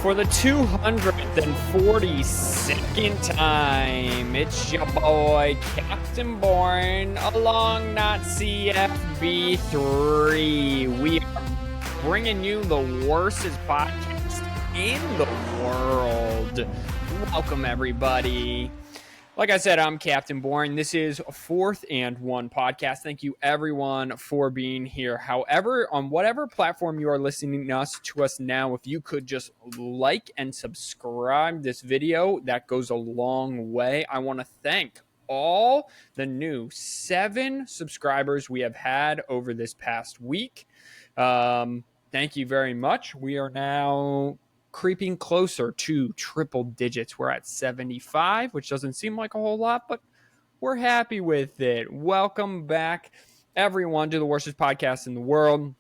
For the 242nd time, it's your boy, Captain Boring, along NotCFBIII. We are bringing you the worstest podcast in the world. Welcome, everybody. Like I said, I'm Captain Boring. This is Fourth and One podcast. Thank you, everyone, for being here. However, on whatever platform you are listening to us now, if you could just like and subscribe this video, that goes a long way. I want to thank all the new 7 subscribers we have had over this past week. Thank you very much. We are now creeping closer to triple digits. We're at 75, which doesn't seem like a whole lot, but we're happy with it. Welcome back, everyone, to the worstest podcast in the world.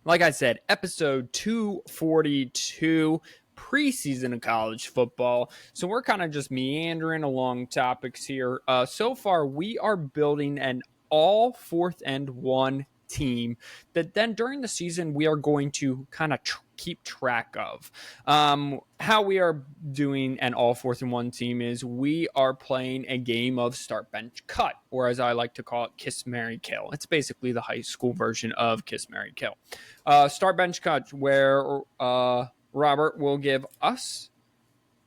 Like I said, episode 242, preseason of college football. So we're kind of just meandering along topics here. So far, we are building an all fourth and one team that then during the season we are going to kind of keep track of. How we are doing an all fourth and one team is we are playing a game of start, bench, cut, or as I like to call it, kiss, marry, kill. It's basically the high school version of kiss, marry, kill. Start, bench, cut, where Robert will give us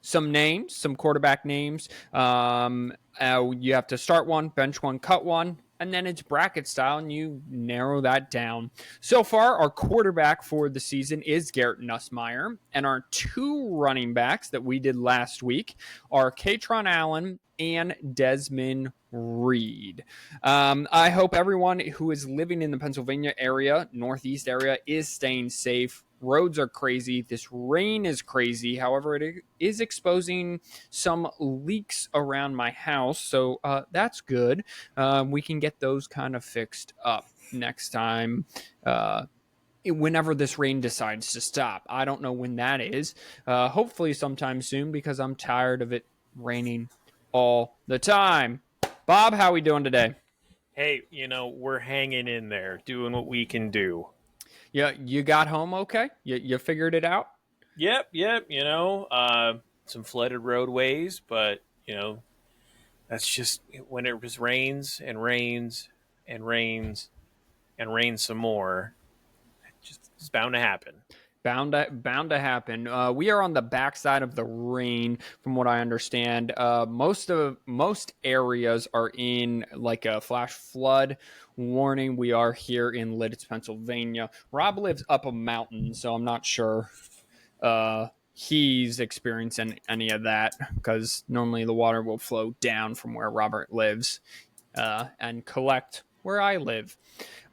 some names, some quarterback names. You have to start one, bench one, cut one, and then it's bracket style, and you narrow that down. So far, our quarterback for the season is Garrett Nussmeier, and our 2 running backs that we did last week are Katron Allen and Desmond Reed. I hope everyone who is living in the Pennsylvania area, Northeast area, is staying safe. Roads are crazy. This rain is crazy. However, it is exposing some leaks around my house, so that's good. We can get those kind of fixed up next time. Whenever this rain decides to stop. I don't know when that is. Hopefully sometime soon, because I'm tired of it raining all the time. Bob, how are we doing today? Hey, we're hanging in there, doing what we can do. Yeah, you got home okay? You figured it out? Yep. Some flooded roadways, but, that's just when it just rains and rains and rains and rains some more. It's bound to happen. Bound to happen. We are on the backside of the rain, from what I understand. Most areas are in like a flash flood warning. We are here in Lidditz, Pennsylvania. Rob lives up a mountain, so I'm not sure he's experiencing any of that, because normally the water will flow down from where Robert lives and collect where I live.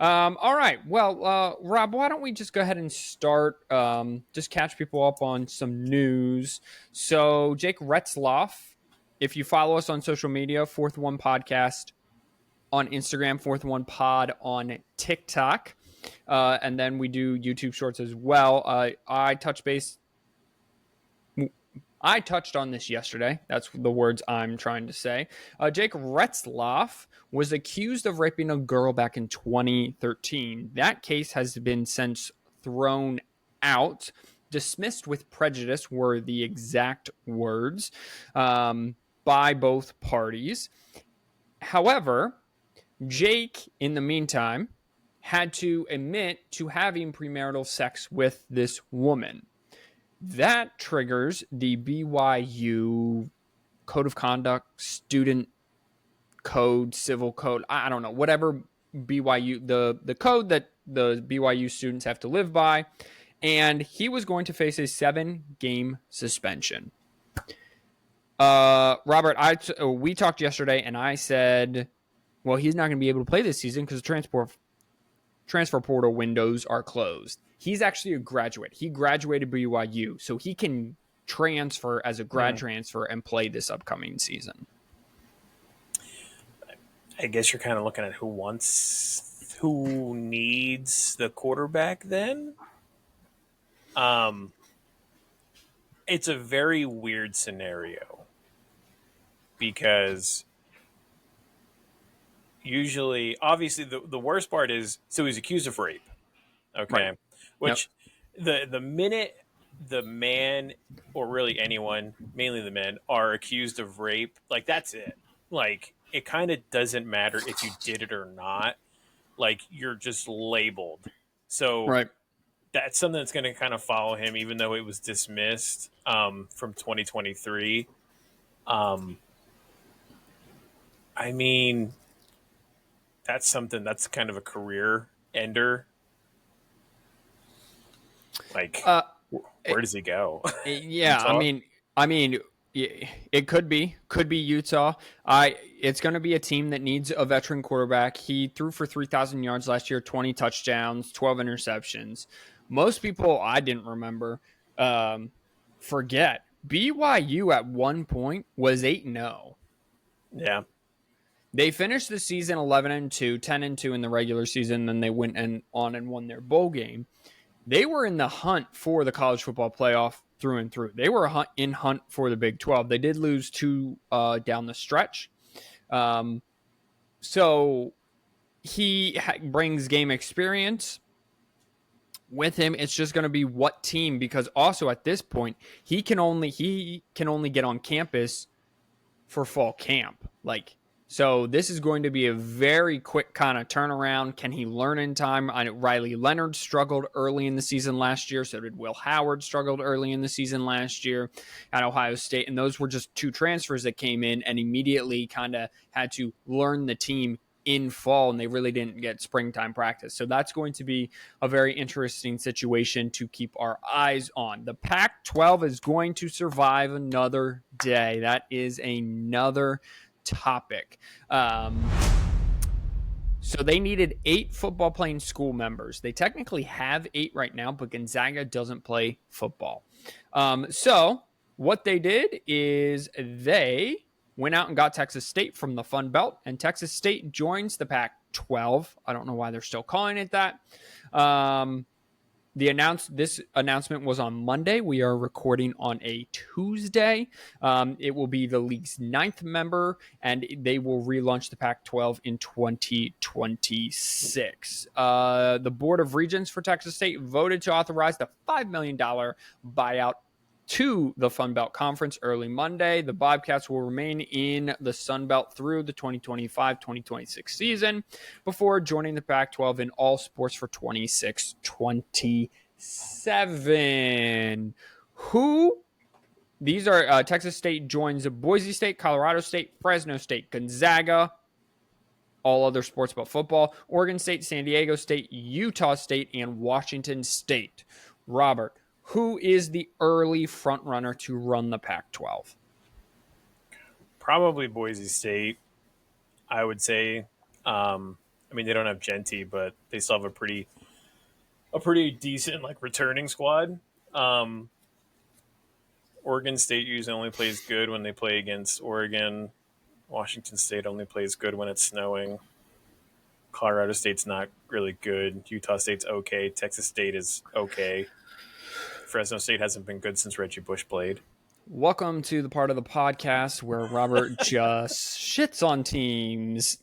All right. Well, Rob, why don't we just go ahead and start, just catch people up on some news. So Jake Retzloff, if you follow us on social media, Fourth One Podcast on Instagram, Fourth One Pod on TikTok, and then we do YouTube Shorts as well. I touched on this yesterday. That's the words I'm trying to say. Jake Retzloff was accused of raping a girl back in 2013. That case has been since thrown out. Dismissed with prejudice were the exact words by both parties. However, Jake, in the meantime, had to admit to having premarital sex with this woman. That triggers the BYU Code of Conduct, Student Code, Civil Code, I don't know, whatever BYU, the code that the BYU students have to live by. And he was going to face a 7-game suspension. Robert, we talked yesterday, and I said, well, he's not going to be able to play this season because the transfer portal windows are closed. He's actually a graduate. He graduated BYU, so he can transfer as a grad transfer and play this upcoming season. I guess you're kind of looking at who needs the quarterback then. It's a very weird scenario because usually, obviously, the worst part is, so he's accused of rape. Okay. Right. Which the minute the man, or really anyone, mainly the men, are accused of rape, like that's it. Like it kind of doesn't matter if you did it or not. Like you're just labeled. So Right. that's something that's going to kind of follow him, even though it was dismissed from 2023. Um, I mean, that's something that's kind of a career ender. Like, Uh, where does he go? Yeah, Utah? I mean, it could be Utah. It's going to be a team that needs a veteran quarterback. He threw for 3,000 yards last year, 20 touchdowns, 12 interceptions. Most people I didn't remember forget BYU at one point was 8-0. Yeah, They finished the season 11-2, 10-2 in the regular season, then they went on and won their bowl game. They were in the hunt for the college football playoff through and through. They were in hunt for the Big 12. They did lose two down the stretch. Um, so he brings game experience with him. It's just going to be what team, because also at this point he can only get on campus for fall camp. Like, so this is going to be a very quick kind of turnaround. Can he learn in time? I know Riley Leonard struggled early in the season last year. So did Will Howard, struggled early in the season last year at Ohio State. And those were just two transfers that came in and immediately kind of had to learn the team in fall, and they really didn't get springtime practice. So that's going to be a very interesting situation to keep our eyes on. The Pac 12 is going to survive another day. That is another topic. So they needed 8 football playing school members. They technically have 8 right now, but Gonzaga doesn't play football. So what they did is they went out and got Texas State from the Fun Belt, and Texas State joins the Pac-12. I don't know why they're still calling it that. This announcement was on Monday. We are recording on a Tuesday. It will be the league's 9th member, and they will relaunch the Pac-12 in 2026. The Board of Regents for Texas State voted to authorize the $5 million buyout to the Sun Belt Conference early Monday. The Bobcats will remain in the Sun Belt through the 2025-2026 season before joining the Pac-12 in all sports for 26-27. These are Texas State joins Boise State, Colorado State, Fresno State, Gonzaga, all other sports but football, Oregon State, San Diego State, Utah State, and Washington State. Robert, who is the early front runner to run the Pac-12? probably Boise State. I would say. I mean, they don't have Genty, but they still have a pretty decent like returning squad. Um, Oregon State usually only plays good when they play against Oregon. Washington State only plays good when it's snowing. Colorado State's not really good. Utah State's okay. Texas State is okay. Fresno State hasn't been good since Reggie Bush played. Welcome to the part of the podcast where Robert just shits on teams.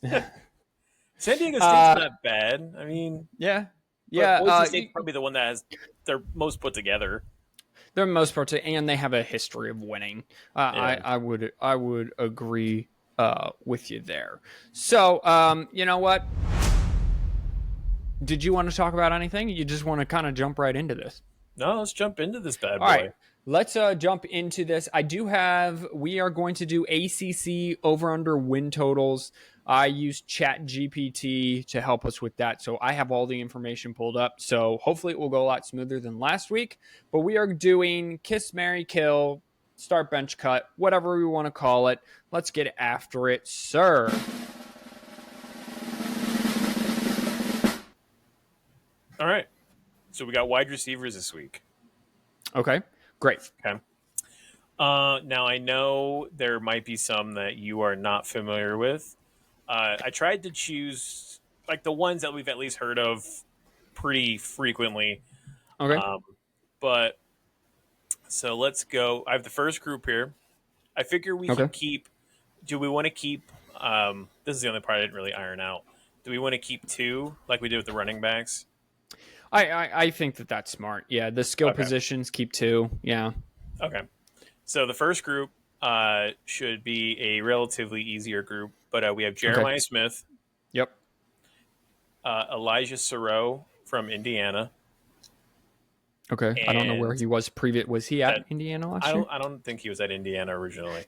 San Diego State's not bad. I mean, Yeah. but Yeah. Boise State's probably the one that has their most put together. They're most part, and they have a history of winning. Yeah. I would agree with you there. So, you know what? Did you want to talk about anything? You just want to kind of jump right into this? No, let's jump into this bad boy. All right. Let's jump into this. We are going to do ACC over under win totals. I use Chat GPT to help us with that. So I have all the information pulled up. So hopefully it will go a lot smoother than last week. But we are doing Kiss, Marry, Kill, Start, Bench, Cut, whatever we want to call it. Let's get after it, sir. All right. So we got wide receivers this week. Okay, great. Okay. Now I know there might be some that you are not familiar with. I tried to choose like the ones that we've at least heard of pretty frequently. Okay. But so let's go. I have the first group here. I figure we can keep. Do we want to keep? This is the only part I didn't really iron out. Do we want to keep 2 like we did with the running backs? I think that's smart. Yeah, the skill Okay. positions keep 2. Yeah. Okay. So the first group should be a relatively easier group, but we have Okay. Jeremiah Smith, Yep. Elijah Sarow from Indiana, Okay. I don't know where and he was previous. Was he at that Indiana I last year? don't I don't think he was at Indiana originally.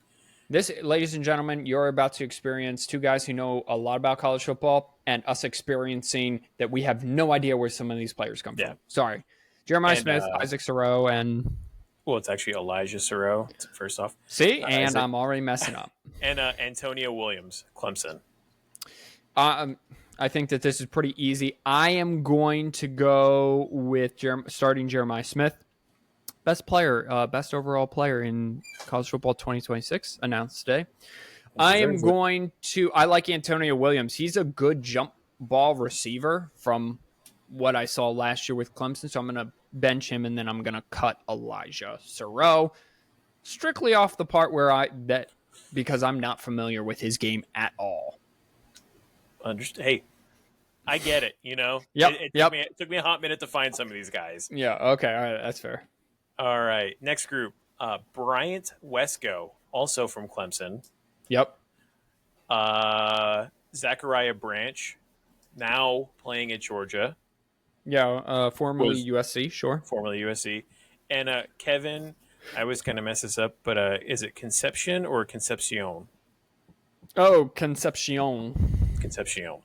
This, ladies and gentlemen, you're about to experience 2 guys who know a lot about college football and us experiencing that we have no idea where some of these players come Yeah, from. Sorry. Jeremiah and Smith, Isaac Soro, and well, it's actually Elijah Sarow. First off, see, is and it I'm already messing up. and Antonio Williams, Clemson. Um, I think that this is pretty easy. I am going to go with starting Jeremiah Smith. Best player, best overall player in college football 2026 announced today. I am Deserves it. going to. I like Antonio Williams. He's a good jump ball receiver from what I saw last year with Clemson. So I'm going to bench him, and then I'm going to cut Elijah Sarow strictly off the part where because I'm not familiar with his game at all. Hey, I get it. You know, Yep. it took me a hot minute to find some of these guys. Yeah. Okay. All right. That's fair. All right, next group, Bryant Wesco, also from Clemson. Yep. Zachariah Branch, now playing at Georgia. Yeah. Formerly USC. Sure. Formerly USC. And Kevin, I always kind of mess this up, but is it Concepcion or Concepcion? Oh, Concepcion. Concepcion.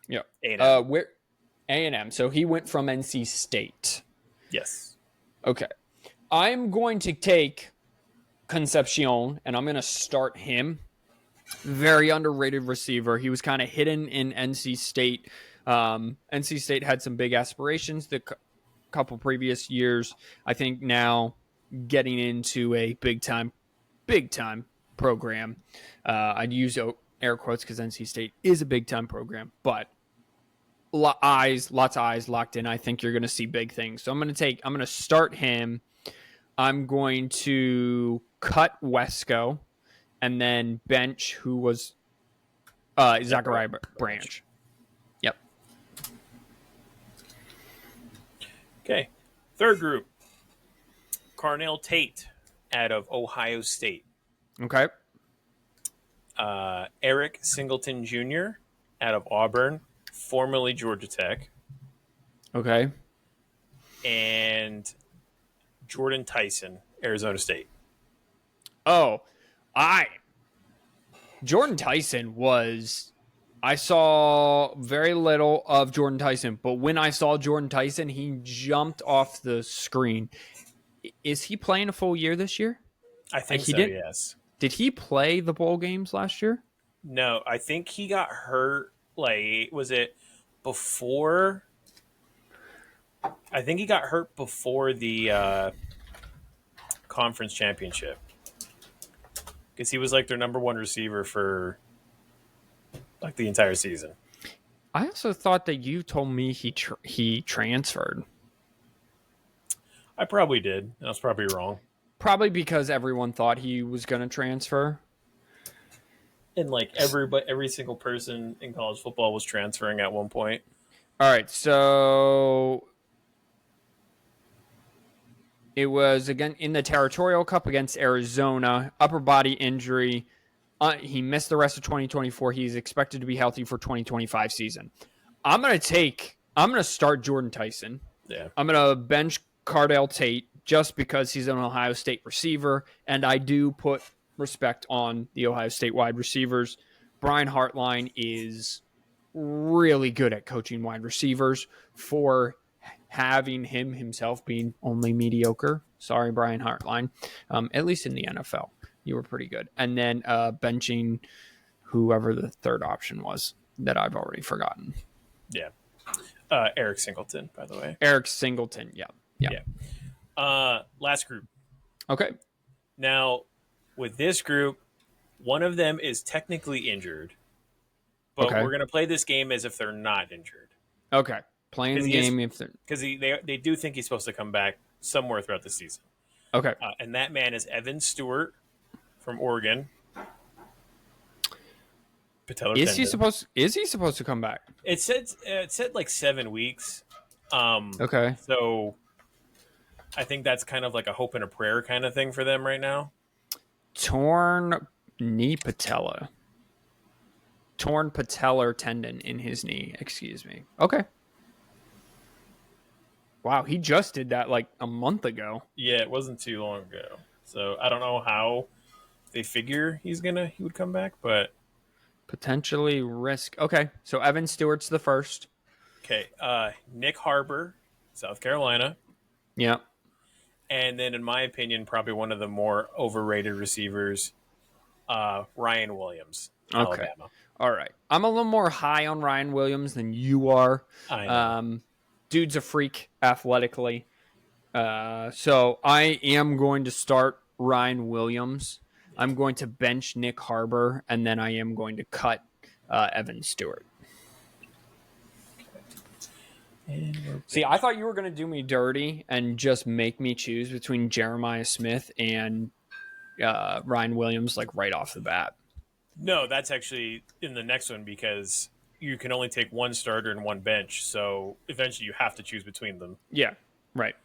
Yep. A&M. Where A&M. So he went from NC State. Yes. Okay. I'm going to take Concepcion and I'm going to start him. Very underrated receiver. He was kind of hidden in NC State. NC State had some big aspirations the couple previous years. I think now getting into a big time program. I'd use air quotes because NC State is a big time program, but lots of eyes locked in. I think you're going to see big things. So I'm going to start him. I'm going to cut Wesco and then bench who was Zachariah Branch. Yep. Okay. Third group, Carnell Tate out of Ohio State. Okay. Eric Singleton Jr. out of Auburn, formerly Georgia Tech. Okay. And Jordan Tyson, Arizona State. Oh, Jordan Tyson I saw very little of Jordan Tyson, but when I saw Jordan Tyson, he jumped off the screen. Is he playing a full year this year? I think he so, did. Yes. Did he play the bowl games last year? No, I think he got hurt. Was it before? I think he got hurt before the conference championship because he was their number one receiver for the entire season. I also thought that you told me he transferred. I probably did. I was probably wrong. Probably because everyone thought he was going to transfer. And every single person in college football was transferring at one point. All right, so it was again in the Territorial Cup against Arizona, upper body injury. He missed the rest of 2024. He's expected to be healthy for 2025 season. I'm going to start Jordan Tyson. Yeah. I'm going to bench Cardell Tate just because he's an Ohio State receiver, and I do put respect on the Ohio State wide receivers. Brian Hartline is really good at coaching wide receivers for having him himself being only mediocre. Sorry, Brian Hartline. At least in the NFL, you were pretty good. And then benching whoever the third option was that I've already forgotten. Yeah. Eric Singleton, by the way. Eric Singleton. Yeah. Last group. Okay. Now, with this group, one of them is technically injured, but we're going to play this game as if they're not injured. Okay. Playing the game if they're... Because they do think he's supposed to come back somewhere throughout the season. Okay. And that man is Evan Stewart from Oregon. Is he supposed to come back? It said 7 weeks. Okay. So I think that's kind of like a hope and a prayer kind of thing for them right now. Torn knee patella. Torn patellar tendon in his knee. Excuse me. Okay. Wow, he just did that like a month ago. Yeah, it wasn't too long ago. So I don't know how they figure he would come back, but Potentially risk. Okay, so Evan Stewart's the first. okay. Nick Harbor, South Carolina, Yeah. and then in my opinion, probably one of the more overrated receivers, Ryan Williams, Okay. Alabama. All right. I'm a little more high on Ryan Williams than you are. I know. Dude's a freak athletically. So I am going to start Ryan Williams. I'm going to bench Nick Harbor, and then I am going to cut Evan Stewart. See, I thought you were going to do me dirty and just make me choose between Jeremiah Smith and Ryan Williams, like right off the bat. No, that's actually in the next one because you can only take one starter and one bench. So eventually you have to choose between them. Yeah, right.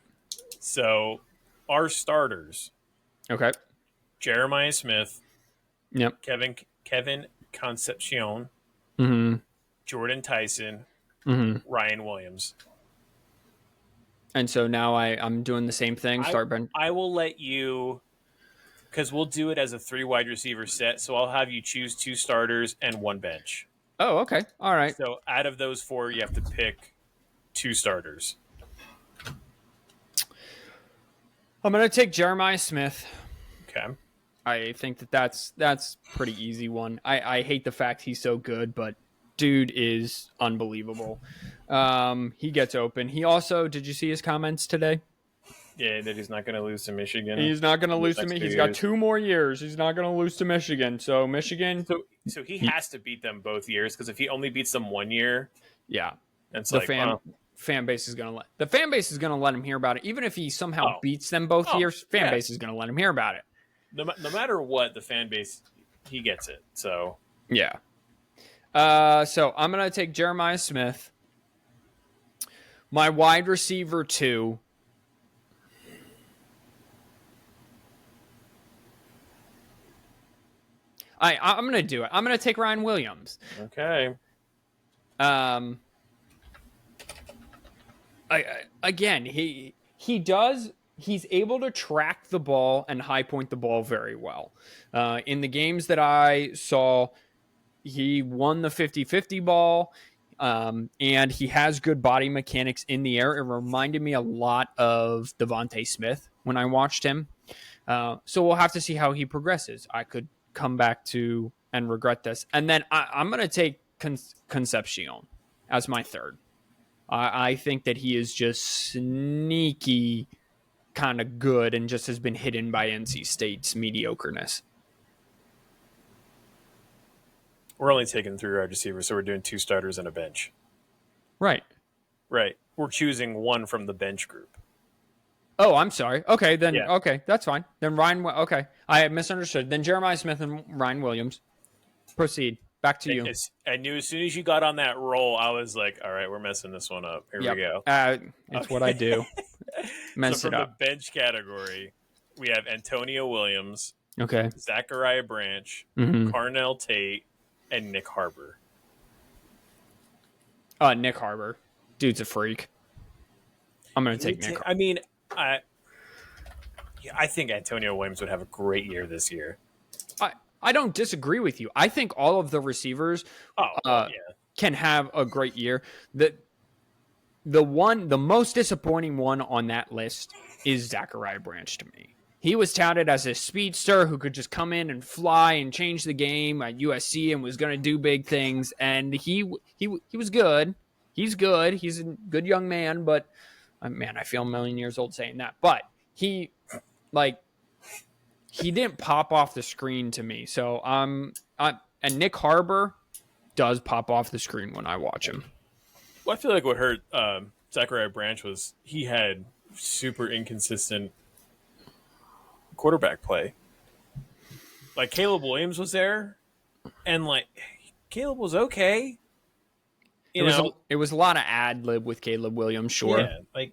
So our starters, Okay. Jeremiah Smith, Yep. Kevin Concepcion, Mm-hmm. Jordan Tyson, Mm-hmm. Ryan Williams. And so now I'm doing the same thing. Start bench. I will let you, because we'll do it as a 3 wide receiver set. So I'll have you choose 2 starters and 1 bench. Oh, okay. All right. So out of those 4, you have to pick 2 starters. I'm going to take Jeremiah Smith. Okay. I think that's pretty easy one. I hate the fact he's so good, but dude is unbelievable. He gets open. He also, did you see his comments today? Yeah, that he's not going to lose to Michigan. He's not going to lose to me. He's got 2 more years. He's not going to lose to Michigan. So Michigan. So he has to beat them both years because if he only beats them 1 year, yeah, it's the like fan base is going to let him hear about it. Even if he somehow beats them both years, fan base is going to let him hear about it. No matter what, the fan base, he gets it. So yeah. So I'm going to take Jeremiah Smith. My wide receiver 2. I'm going to do it. I'm going to take Ryan Williams. Okay. Again, he's able to track the ball and high point the ball very well. In the games that I saw, he won the 50-50 ball, and he has good body mechanics in the air. It reminded me a lot of Devontae Smith when I watched him. So we'll have to see how he progresses. I could come back to and regret this. And then I'm going to take Concepcion as my third. I think that he is just sneaky kind of good and just has been hidden by NC State's mediocreness. We're only taking 3 wide receivers, so we're doing 2 starters and a bench. Right. Right. We're choosing 1 from the bench group. Oh, I'm sorry. Okay, then Yeah. Okay, that's fine. Then Ryan. Okay, I misunderstood. Then Jeremiah Smith and Ryan Williams. Proceed. Back to you. I knew as soon as you got on that roll, I was like, "All right, we're messing this one up. Here we go." It's what I do. Mess so it from up. the bench category, we have Antonio Williams, Okay. Zachariah Branch, Mm-hmm. Carnell Tate, and Nick Harbor. Nick Harbor. Dude's a freak. I'm gonna take Nick. I mean, I think Antonio Williams would have a great year this year. I don't disagree with you. I think all of the receivers can have a great year. The most disappointing one on that list is Zachariah Branch to me. He was touted as a speedster who could just come in and fly and change the game at USC and was going to do big things. And he was good. He's good. He's a good young man, but man, I feel a million years old saying that. But he didn't pop off the screen to me. So and Nick Harbor does pop off the screen when I watch him. Well, I feel like what hurt Zachariah Branch was he had super inconsistent quarterback play. Like Caleb Williams was there, and like Caleb was okay. you know, it was a lot of ad lib with Caleb Williams, sure. yeah, like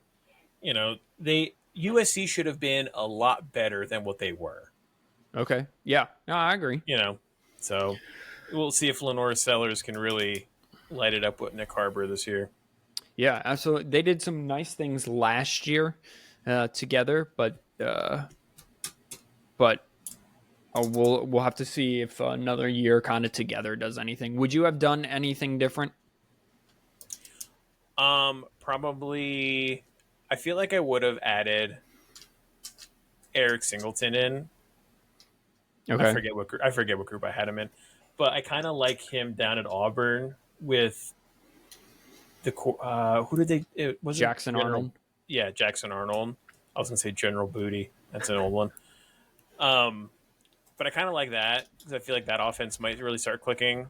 they USC should have been a lot better than what they were. Okay. Yeah. No, I agree. So we'll see if Lenore Sellers can really light it up with Nick Harbor this year. Yeah, absolutely. They did some nice things last year together, but we'll have to see if another year kind of together does anything. Would you have done anything different? Probably. I feel like I would have added Eric Singleton in. Okay. I forget what group I had him in, but I kind of like him down at Auburn with the who did they? It was Jackson General, Arnold. Yeah, Jackson Arnold. I was gonna say General Booty. That's an old one. But I kind of like that because I feel like that offense might really start clicking.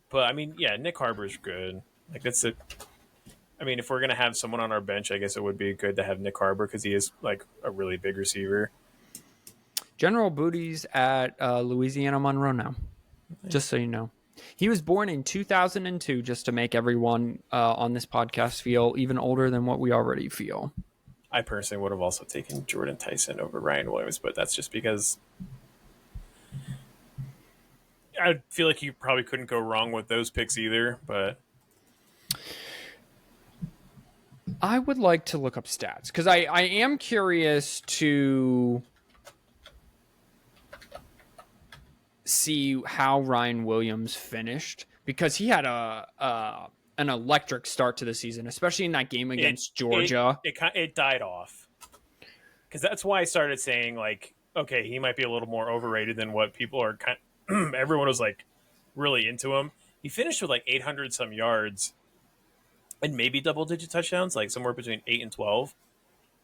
But I mean, yeah, Nick Harbor's good. Like that's it. I mean, if we're gonna have someone on our bench, I guess it would be good to have Nick Harbor because he is like a really big receiver. General Booty's at Louisiana Monroe now, just so you know. He was born in 2002, just to make everyone on this podcast feel even older than what we already feel. I personally would have also taken Jordan Tyson over Ryan Williams, but that's just because I feel like you probably couldn't go wrong with those picks either. But I would like to look up stats because I am curious to see how Ryan Williams finished because he had an electric start to the season, especially in that game against Georgia. It died off because that's why I started saying like, okay, he might be a little more overrated than what people are. Everyone was like really into him. He finished with like 800 some yards and maybe double digit touchdowns, like somewhere between 8 and 12.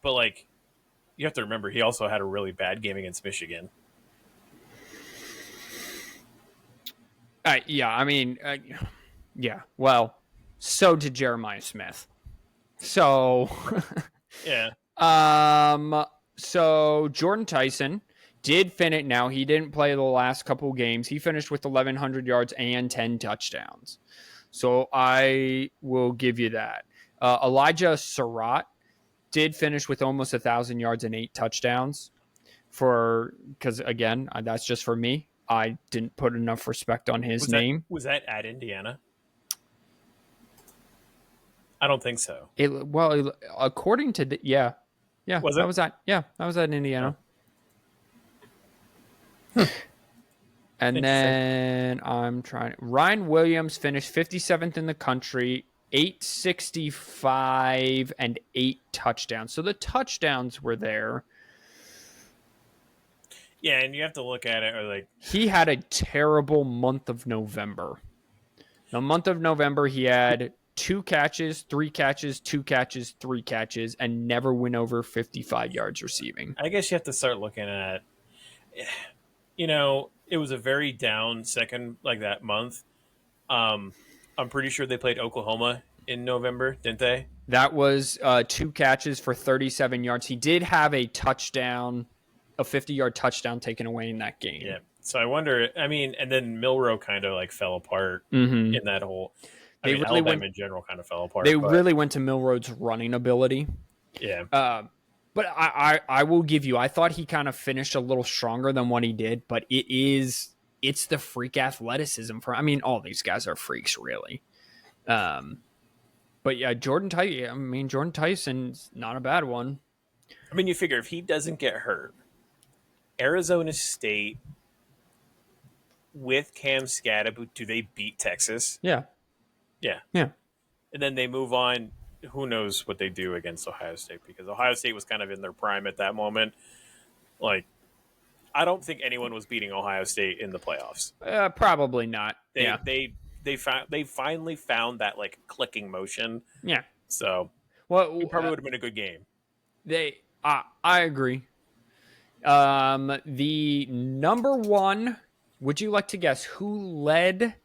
But like, you have to remember, he also had a really bad game against Michigan. Yeah, I mean, yeah. Well, so did Jeremiah Smith. So, Yeah. So Jordan Tyson did finish. Now he didn't play the last couple games. He finished with 1,100 yards and 10 touchdowns. So I will give you that. Elijah Surratt did finish with almost 1,000 yards and 8 touchdowns. Because again, that's just for me. I didn't put enough respect on his name. Was that at Indiana? I don't think so. According to yeah, Was that it? was at Indiana. And then Ryan Williams finished 57th in the country, 865 and 8 touchdowns. So the touchdowns were there. Yeah, and you have to look at it like he had a terrible month of November. The month of November, he had 2 catches, 3 catches, 2 catches, 3 catches, and never went over 55 yards receiving. I guess you have to start looking at, it was a very down second like that month. I'm pretty sure they played Oklahoma in November, didn't they? That was 2 catches for 37 yards. He did have a touchdown, a 50-yard touchdown taken away in that game. Yeah. So I wonder, I mean, and then Milroe kind of like fell apart in that whole. Alabama in general kind of fell apart. They really went to Milroe's running ability. Yeah. But I will give you, I thought he kind of finished a little stronger than what he did, but it's the freak athleticism all these guys are freaks really. But yeah, Jordan Tyson's not a bad one. I mean, you figure if he doesn't get hurt, Arizona State with Cam Scadaboo, do they beat Texas? Yeah. Yeah. Yeah. And then they move on. Who knows what they do against Ohio State, because Ohio State was kind of in their prime at that moment. Like, I don't think anyone was beating Ohio State in the playoffs. Probably not. They finally found that like clicking motion. Yeah. So it probably would have been a good game. I agree. The number one, would you like to guess who led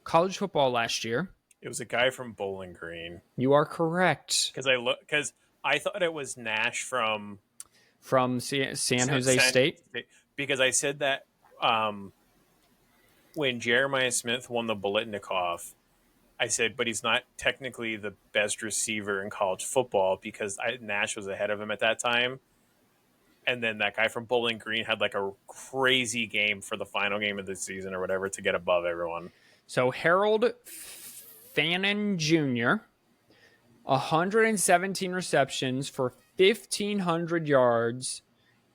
college football last year? It was a guy from Bowling Green. You are correct. Because I thought it was Nash from San Jose State. Because I said that when Jeremiah Smith won the Bolitnikoff, I said, but he's not technically the best receiver in college football because Nash was ahead of him at that time. And then that guy from Bowling Green had like a crazy game for the final game of the season or whatever to get above everyone. So Harold Fannin Jr., 117 receptions for 1,500 yards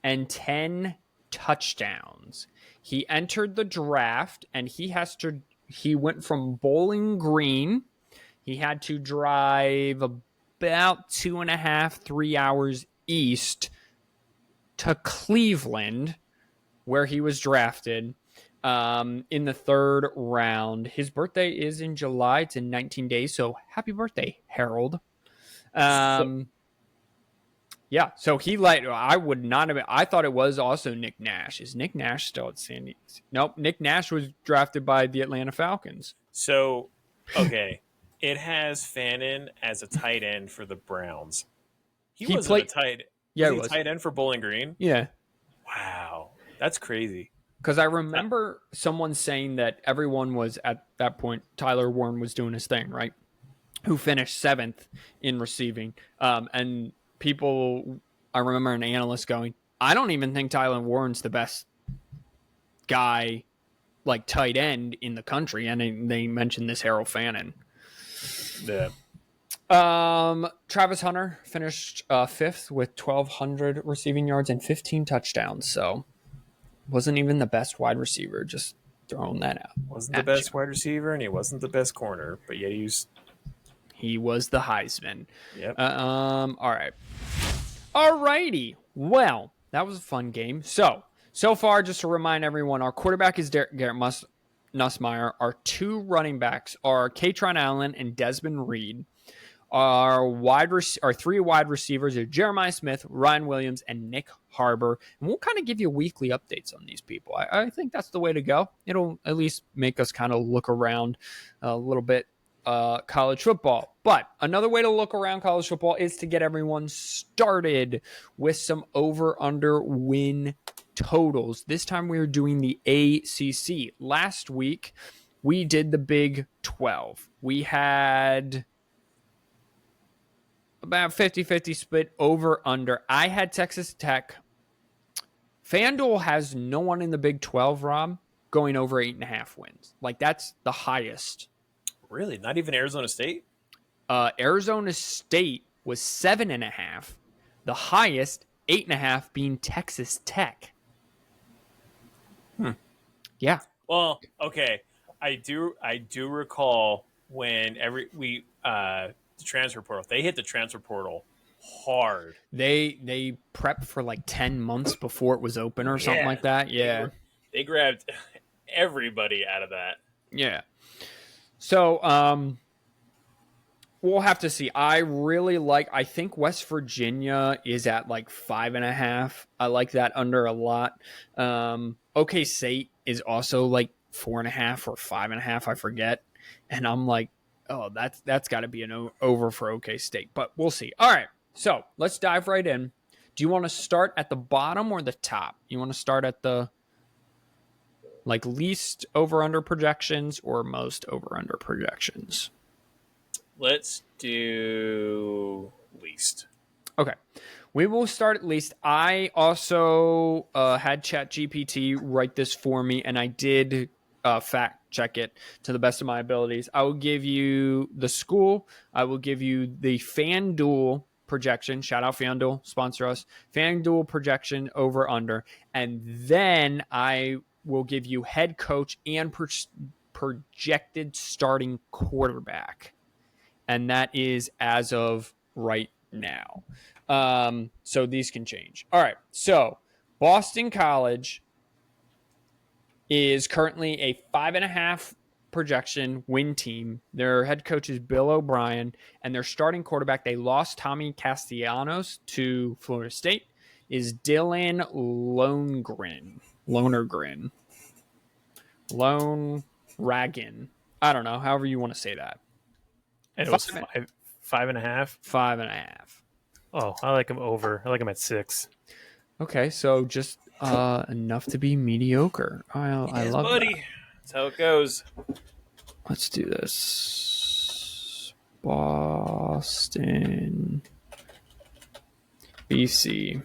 and 10 touchdowns. He entered the draft and he went from Bowling Green. He had to drive about 2.5, 3 hours east to Cleveland, where he was drafted in the 3rd round. His birthday is in July. It's in 19 days. So happy birthday, Harold. Yeah, so I would not have. I thought it was also Nick Nash. Is Nick Nash still at San Diego? Nope. Nick Nash was drafted by the Atlanta Falcons. So, okay, it has Fannin as a tight end for the Browns. He wasn't played, a tight. Yeah, was he a tight end for Bowling Green? Yeah. Wow, that's crazy. Because I remember someone saying that everyone was at that point. Tyler Warren was doing his thing, right? Who finished 7th in receiving, and I remember an analyst going, I don't even think Tyler Warren's the best guy, like tight end in the country. And they mentioned this Harold Fannin. Yeah. Travis Hunter finished 5th with 1,200 receiving yards and 15 touchdowns. So wasn't even the best wide receiver. Just throwing that out. Wasn't the best wide receiver, and he wasn't the best corner, but yet he was the Heisman. Yep. All right. Alrighty. Well, that was a fun game. So far, just to remind everyone, our quarterback is Garrett Nussmeier. Our 2 running backs are Katron Allen and Desmond Reed. Our 3 wide receivers are Jeremiah Smith, Ryan Williams, and Nick Harbor. And we'll kind of give you weekly updates on these people. I think that's the way to go. It'll at least make us kind of look around a little bit college football. But another way to look around college football is to get everyone started with some over-under win totals. This time we are doing the ACC. Last week we did the Big 12. We had about 50-50 split over-under. I had Texas Tech. FanDuel has no one in the Big 12, Rob, going over 8.5 wins. Like, that's the highest. Really? Not even Arizona State? Arizona State was 7.5. The highest, 8.5, being Texas Tech. Yeah. Well, okay. I do recall when the transfer portal. They hit the transfer portal hard. They prepped for like 10 months before it was open or something like that. Yeah. They grabbed everybody out of that. Yeah. So, we'll have to see. I think West Virginia is at like 5.5. I like that under a lot. OK State is also like 4.5 or 5.5. I forget. And I'm like, oh, that's got to be an over for OK State. But we'll see. All right. So let's dive right in. Do you want to start at the bottom or the top? You want to start at the least over-under projections or most over-under projections? Let's do least. Okay. We will start at least. I also had ChatGPT write this for me, and I did fact check it to the best of my abilities. I will give you the school. I will give you the FanDuel projection. Shout out FanDuel, sponsor us. FanDuel projection over under. And then I will give you head coach and projected starting quarterback. And that is as of right now. So these can change. All right. So Boston College is currently a 5.5 projection win team. Their head coach is Bill O'Brien, and their starting quarterback, they lost Tommy Castellanos to Florida State, is Dylan Lonergan. I don't know, however you want to say that. And it was 5.5? 5.5. Oh, I like him over. I like him at 6. Okay, so just enough to be mediocre. I love buddy. that. That's how it goes. Let's do this. Boston, BC.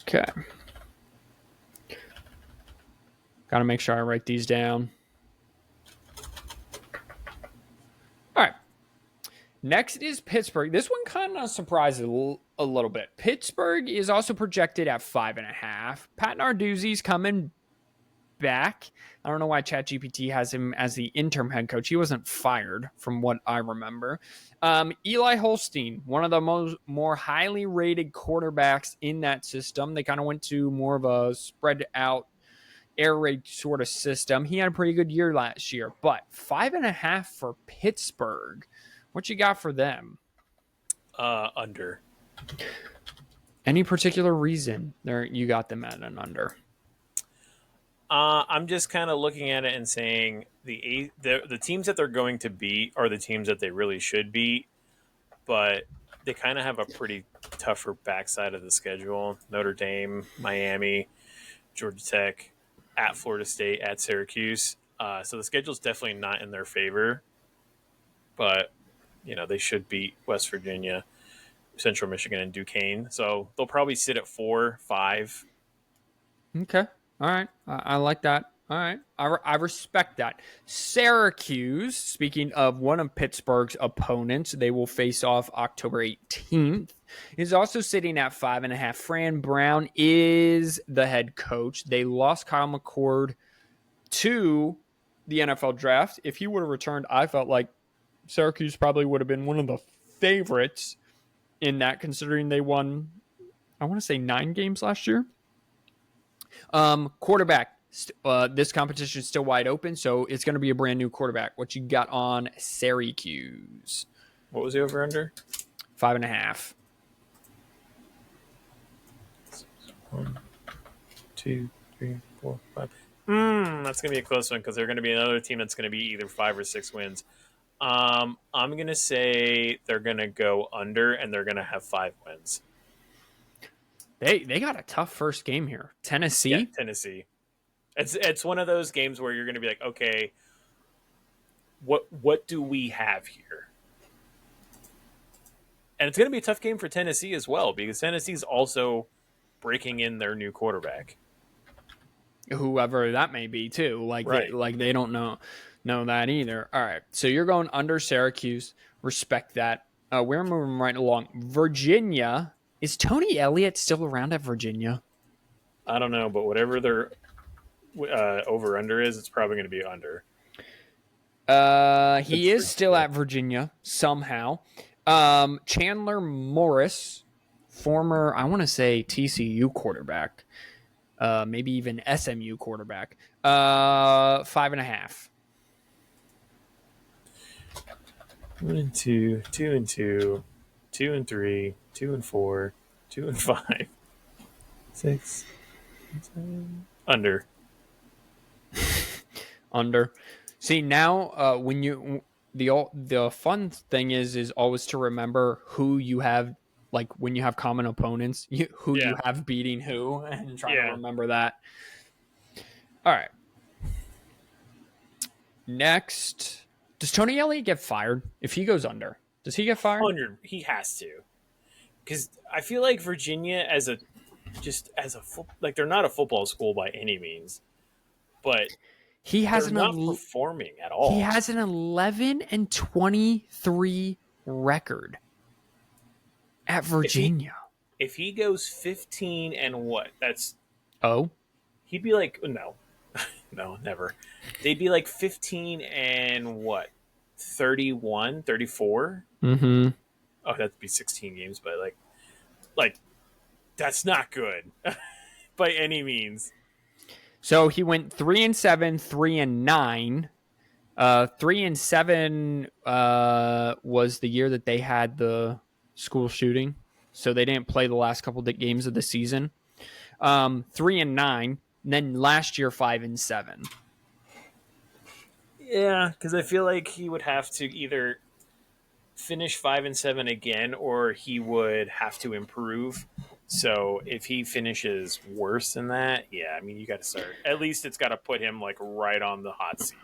Okay. Got to make sure I write these down. All right. Next is Pittsburgh. This one kind of surprised a little bit. Pittsburgh is also projected at 5.5. Pat Narduzzi's coming back. I don't know why ChatGPT has him as the interim head coach. He wasn't fired, from what I remember. Eli Holstein, one of the more highly rated quarterbacks in that system. They kind of went to more of a spread out air raid sort of system. He had a pretty good year last year, but 5.5 for Pittsburgh. What you got for them? Under. Any particular reason there you got them at an under? I'm just kind of looking at it and saying the teams that they're going to beat are the teams that they really should beat, but they kind of have a pretty tougher backside of the schedule. Notre Dame, Miami, Georgia Tech, at Florida State, at Syracuse. So the schedule's definitely not in their favor, but they should beat West Virginia, Central Michigan, and Duquesne. So they'll probably sit at 4, 5. Okay. All right. I like that. All right. I respect that. Syracuse, speaking of one of Pittsburgh's opponents, they will face off October 18th, is also sitting at 5.5. Fran Brown is the head coach. They lost Kyle McCord to the NFL draft. If he would have returned, I felt like Syracuse probably would have been one of the favorites in that, considering they won, I want to say 9 games last year. Quarterback. This competition is still wide open, so it's going to be a brand new quarterback. What you got on Syracuse? What was the over under? 5.5. 1, 2, 3, 4, 5. That's going to be a close one because they're going to be another team that's going to be either 5 or 6 wins. I'm going to say they're going to go under, and they're going to have 5 wins. They got a tough first game here. Tennessee? Yeah, Tennessee. It's one of those games where you're going to be like, okay, what do we have here? And it's going to be a tough game for Tennessee as well, because Tennessee's also breaking in their new quarterback. Whoever that may be, too. Right. They don't know that either. All right. So you're going under Syracuse. Respect that. We're moving right along. Virginia. Is Tony Elliott still around at Virginia? I don't know, but whatever their over-under is, it's probably going to be under. He is still at Virginia somehow. Chandler Morris, former, I want to say TCU quarterback, maybe even SMU quarterback. 5.5. 1 and 2, 2 and 2, 2 and 3, 2 and 4, 2 and 5, 6, 7. Under. Under. See, now when you the fun thing is always to remember who you have, like when you have common opponents, who you have beating who, and try to remember that. All right. Next, does Tony Elliott get fired if he goes under? Does he get fired? 100. He has to, because I feel like Virginia they're not a football school by any means, but they're not performing at all. He has an 11-23 record at Virginia. If he goes 15 and what? He'd be like, no, never. They'd be like 15 and what? 31, 34? Mm-hmm. Oh, that'd be 16 games, but like that's not good by any means. So he went 3-7, 3-9. 3-7 was the year that they had the school shooting, so they didn't play the last couple of games of the season. 3-9. Then last year 5-7. Yeah, because I feel like he would have to either finish 5-7 again, or he would have to improve. So if he finishes worse than that, yeah, I mean, you got to start. At least it's got to put him like right on the hot seat.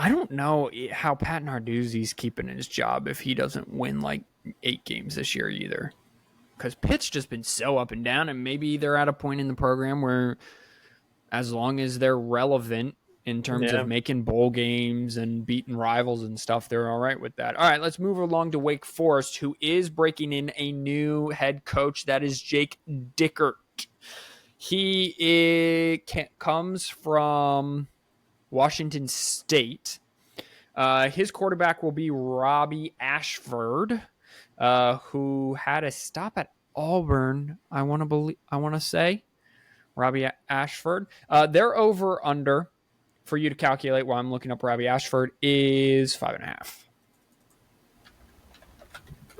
I don't know how Pat Narduzzi's keeping his job if he doesn't win like 8 games this year either. Because Pitt's just been so up and down, and maybe they're at a point in the program where, as long as they're relevant in terms of Yeah. making bowl games and beating rivals and stuff, they're all right with that. All right, let's move along to Wake Forest, who is breaking in a new head coach. That is Jake Dickert. Comes from Washington State. His quarterback will be Robbie Ashford, who had a stop at Auburn. I want to say Robbie Ashford. Their over under for you to calculate while I'm looking up Robbie Ashford is 5.5.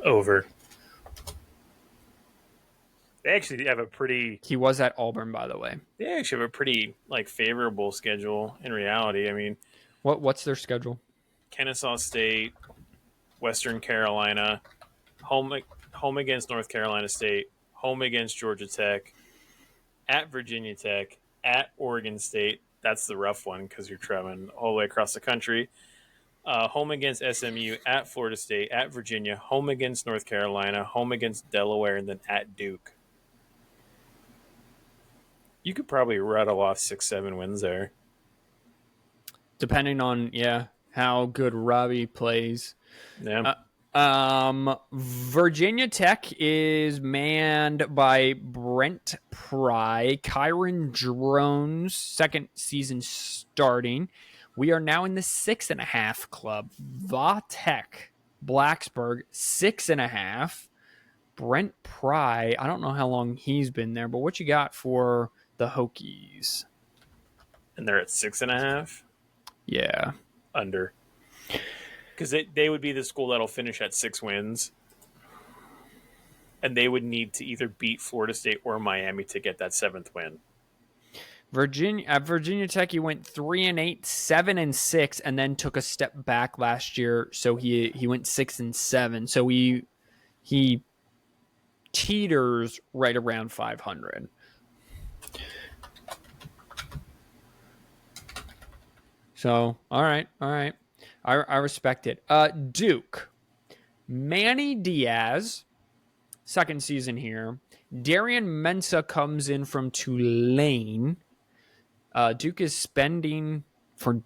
Over. They actually have a pretty. He was at Auburn, by the way. They actually have a pretty like favorable schedule in reality. I mean, What's their schedule? Kennesaw State, Western Carolina, home against North Carolina State, home against Georgia Tech, at Virginia Tech, at Oregon State. That's the rough one because you're traveling all the way across the country. Home against SMU, at Florida State, at Virginia, home against North Carolina, home against Delaware, and then at Duke. You could probably rattle off 6-7 wins there. Depending on how good Robbie plays. Yeah. Virginia Tech is manned by Brent Pry, Kyron Drones, second season starting. We are now in the 6.5 club. Va Tech, Blacksburg, 6.5. Brent Pry, I don't know how long he's been there, but what you got for the Hokies? And they're at 6.5? Yeah. Under. Because they would be the school that'll finish at 6 wins. And they would need to either beat Florida State or Miami to get that 7th win. Virginia Tech, he went 3-8, 7-6, and then took a step back last year. So he went 6-7. So he teeters right around 500. So all right, I respect it. Duke, Manny Diaz, second season here. Darian Mensah comes in from Tulane. Duke is spending for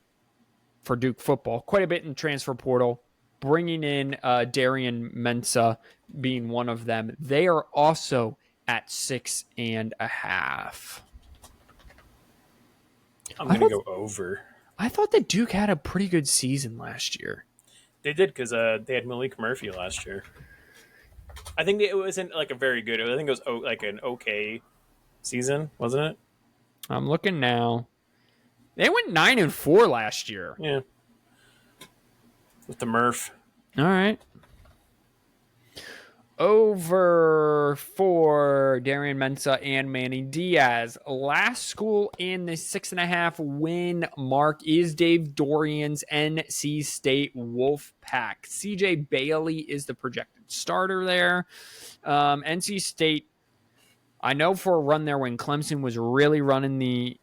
Duke football quite a bit in transfer portal, bringing in Darian Mensah being one of them. They are also at 6.5. I'm going to go over. I thought that Duke had a pretty good season last year. They did because they had Malik Murphy last year. I think it wasn't like a very good. I think it was like an okay season, wasn't it? I'm looking now. They went 9-4 last year. Yeah. With the Murph. All right. Over for Darian Mensah and Manny Diaz. Last school in the 6.5 win mark is Dave Dorian's NC State Wolfpack. CJ Bailey is the projected starter there. NC State, I know for a run there when Clemson was really running the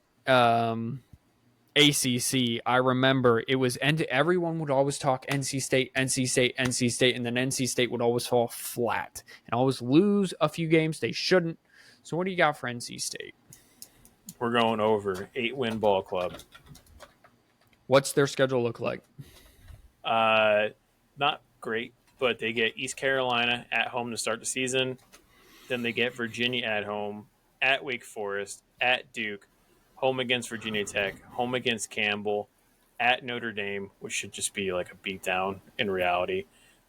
ACC, I remember it was everyone would always talk NC State, NC State, NC State, and then NC State would always fall flat and always lose a few games they shouldn't. So what do you got for NC State? We're going over 8-win ball club. What's their schedule look like? Not great, but they get East Carolina at home to start the season. Then they get Virginia at home, at Wake Forest, at Duke, home against Virginia Tech, home against Campbell, at Notre Dame, which should just be like a beatdown in reality,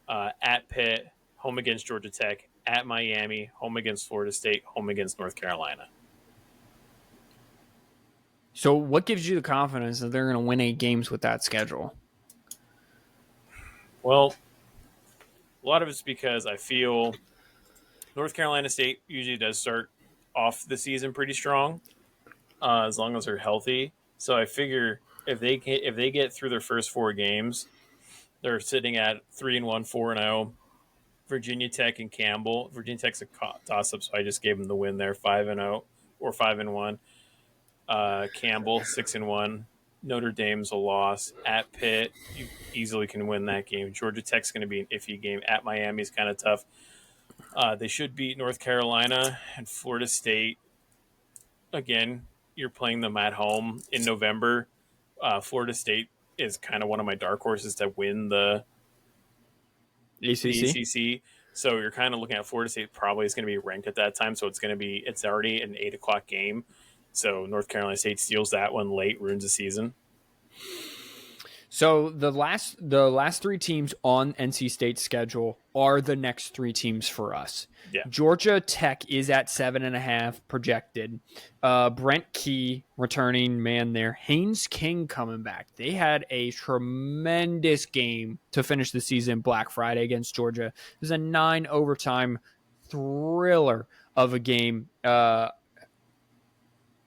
at Pitt, home against Georgia Tech, at Miami, home against Florida State, home against North Carolina. So what gives you the confidence that they're going to win 8 games with that schedule? Well, a lot of it's because I feel North Carolina State usually does start off the season pretty strong. As long as they're healthy. So I figure if they get through their first 4 games, they're sitting at 3-1, 4-0. Virginia Tech and Campbell. Virginia Tech's a toss-up, so I just gave them the win there, 5-0 or 5-1. Campbell 6-1. Notre Dame's a loss. At Pitt, you easily can win that game. Georgia Tech's going to be an iffy game. At Miami's kind of tough. They should beat North Carolina and Florida State. Again, you're playing them at home in November. Florida State is kind of one of my dark horses to win the ACC. ACC. So you're kind of looking at Florida State probably is going to be ranked at that time. So it's already an 8 o'clock game. So North Carolina State steals that one late, ruins the season. So the last three teams on NC State's schedule are the next three teams for us. Yeah. Georgia Tech is at 7.5 projected. Brent Key returning man there. Haynes King coming back. They had a tremendous game to finish the season Black Friday against Georgia. It was a 9 overtime thriller of a game.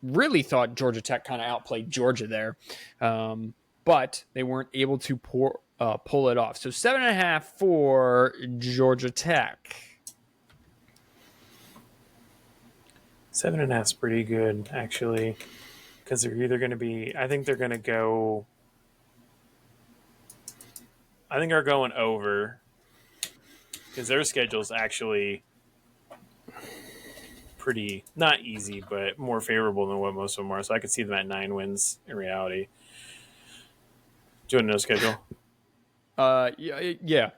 Really thought Georgia Tech kind of outplayed Georgia there. But they weren't able to pull it off. So 7.5 for Georgia Tech. 7.5 is pretty good, actually, because they're either going to be. I think they're going to go. I think they're going over because their schedule's actually pretty not easy, but more favorable than what most of them are. So I could see them at 9 wins in reality. Do you want to know schedule? Yeah.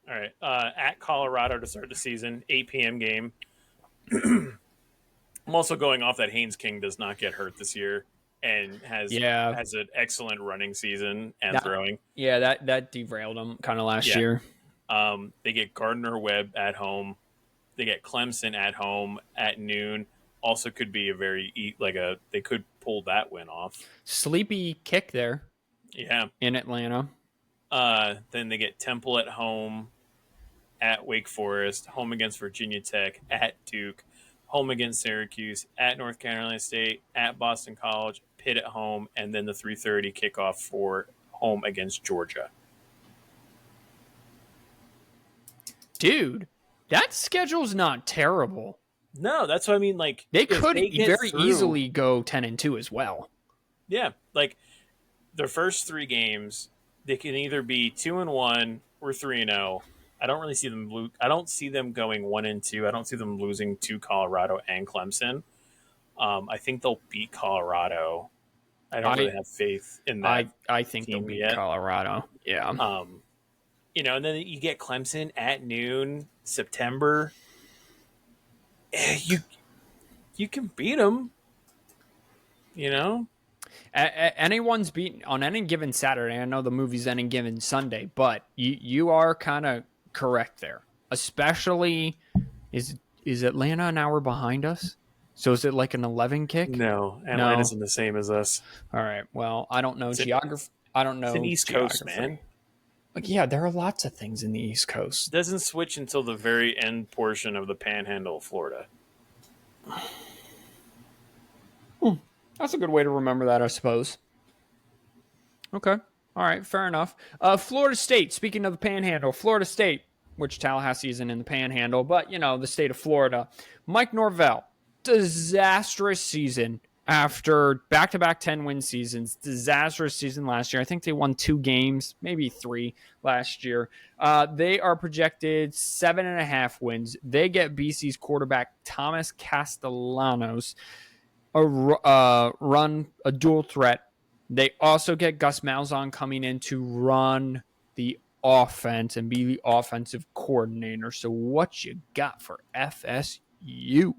All right. At Colorado to start the season, 8 p.m. game. I'm also going off that Haynes King does not get hurt this year and has an excellent running season and throwing. Yeah, that derailed him kind of last year. They get Gardner Webb at home. They get Clemson at home at noon. Also could be they could pull that win off. Sleepy kick there. Yeah. In Atlanta. Then they get Temple at home, at Wake Forest, home against Virginia Tech, at Duke, home against Syracuse, at North Carolina State, at Boston College, Pitt at home, and then the 3:30 kickoff for home against Georgia. Dude, that schedule's not terrible. No, that's what I mean. Like they could very easily go 10-2 as well. Yeah, like their first 3 games, they can either be 2-1 or 3-0. I don't really see them. I don't see them going 1-2. I don't see them losing to Colorado and Clemson. I think they'll beat Colorado. I don't really have faith in that. I think they'll beat Colorado. Yeah. And then you get Clemson at noon, September. You can beat them. Anyone's beaten on any given Saturday. I know the movie's any given Sunday, but you are kind of correct there. Especially, is Atlanta an hour behind us? So is it like an 11 kick? No, Atlanta's in the same as us. All right. Well, I don't know geography. I don't know. It's an East Coast, man. Yeah, there are lots of things in the East Coast. It doesn't switch until the very end portion of the Panhandle of Florida. That's a good way to remember that, I suppose. Okay. All right. Fair enough. Florida State. Speaking of the Panhandle, Florida State, which Tallahassee isn't in the Panhandle, but, the state of Florida. Mike Norvell, disastrous season after back-to-back 10-win seasons. Disastrous season last year. I think they won 2 games, maybe 3 last year. They are projected 7.5 wins. They get BC's quarterback, Thomas Castellanos, run a dual threat. They also get Gus Malzahn coming in to run the offense and be the offensive coordinator. So what you got for FSU?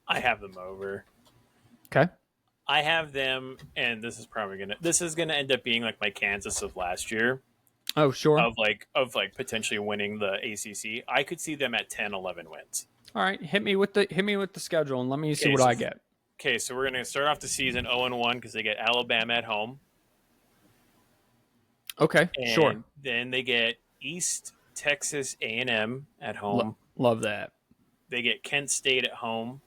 I have them over. Okay. I have them, and this is gonna end up being like my Kansas of last year. Oh, sure. Of potentially winning the ACC. I could see them at 10, 11 wins. All right, hit me with the schedule and let me see what I get. Okay, so we're going to start off the season 0-1 because they get Alabama at home. Okay, and sure. Then they get East Texas A&M at home. Love that. They get Kent State at home.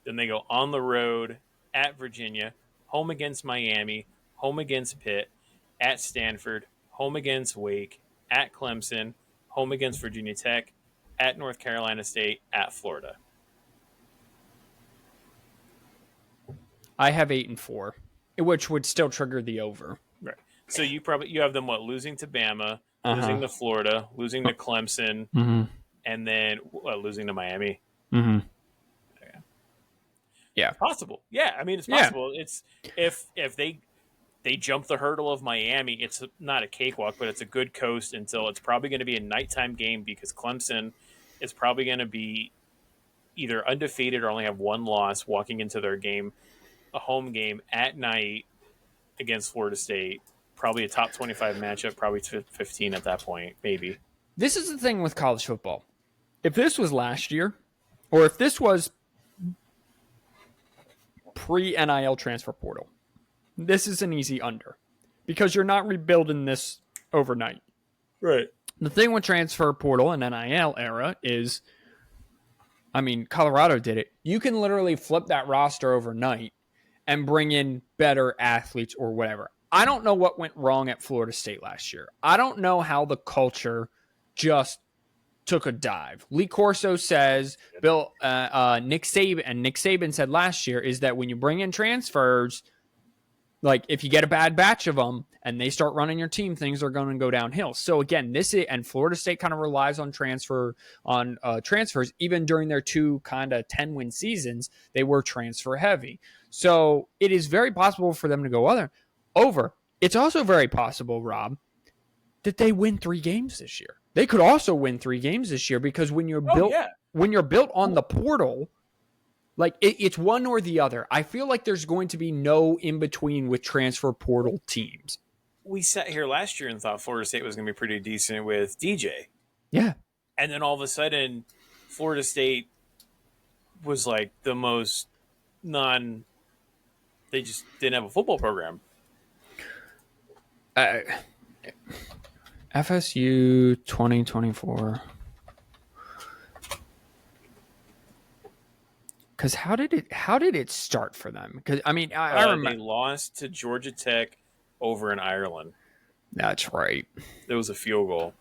Then they go on the road at Virginia, home against Miami, home against Pitt, at Stanford, home against Wake, at Clemson, home against Virginia Tech, at North Carolina State, at Florida. I have 8-4. which would still trigger the over. Right. So you have them losing to Bama, Uh-huh. losing to Florida, losing to Clemson, Mm-hmm. and then losing to Miami. Mm-hmm. Yeah. It's possible. Yeah, I mean it's Yeah. possible. It's if they jump the hurdle of Miami, it's not a cakewalk, but it's a good coast until it's probably going to be a nighttime game because Clemson is probably going to be either undefeated or only have one loss walking into their game, a home game at night against Florida State. Probably a top 25 matchup, probably 15 at that point, maybe. This is the thing with college football. If this was last year, or if this was pre-NIL transfer portal, this is an easy under because you're not rebuilding this overnight. Right. The thing with transfer portal and NIL era is, I mean, Colorado did it. You can literally flip that roster overnight and bring in better athletes or whatever. I don't know what went wrong at Florida State last year. I don't know how the culture just took a dive. Lee Corso says, Nick Saban said last year is that when you bring in transfers, like if you get a bad batch of them and they start running your team, things are going to go downhill. So again, and Florida State kind of relies on transfers even during their two kind of 10-win seasons. They were transfer heavy. So it is very possible for them to go over. It's also very possible, Rob, that they win 3 games this year. They could also win 3 games this year because when you're built on the portal, like it's one or the other. I feel like there's going to be no in between with transfer portal teams. We sat here last year and thought Florida State was going to be pretty decent with DJ. Yeah. And then all of a sudden, Florida State was like the most they just didn't have a football program. FSU 2024. Because how did it start for them? Because I mean, I remember they lost to Georgia Tech over in Ireland. That's right. There was a field goal,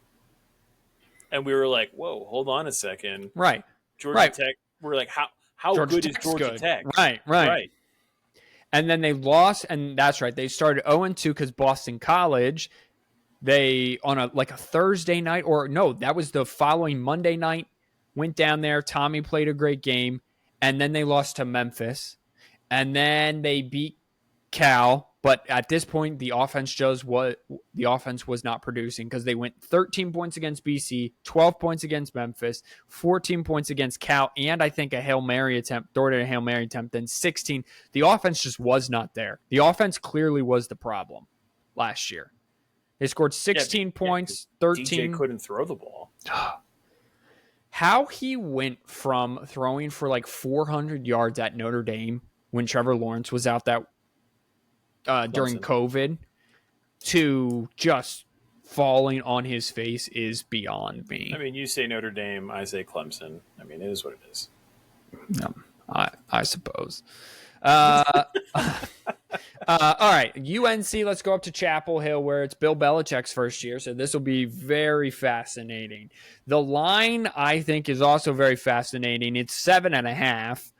and we were like, "Whoa, hold on a second!" Right, Georgia Tech. We're like, "How good is Georgia Tech?" Right. And then they lost, and that's right. They started 0-2 because Boston College. They on a Thursday night, or no, that was the following Monday night. Went down there. Tommy played a great game. And then they lost to Memphis. And then they beat Cal. But at this point, the offense was not producing because they went 13 points against BC, 12 points against Memphis, 14 points against Cal, and I think a Hail Mary attempt, then 16. The offense just was not there. The offense clearly was the problem last year. They scored 16 points, 13. DJ couldn't throw the ball. How he went from throwing for 400 yards at Notre Dame when Trevor Lawrence was out during COVID to just falling on his face is beyond me. I mean, you say Notre Dame, I say Clemson. I mean, it is what it is. No, I suppose. All right, UNC, let's go up to Chapel Hill where it's Bill Belichick's first year, so this will be very fascinating. The line, I think, is also very fascinating. It's 7.5.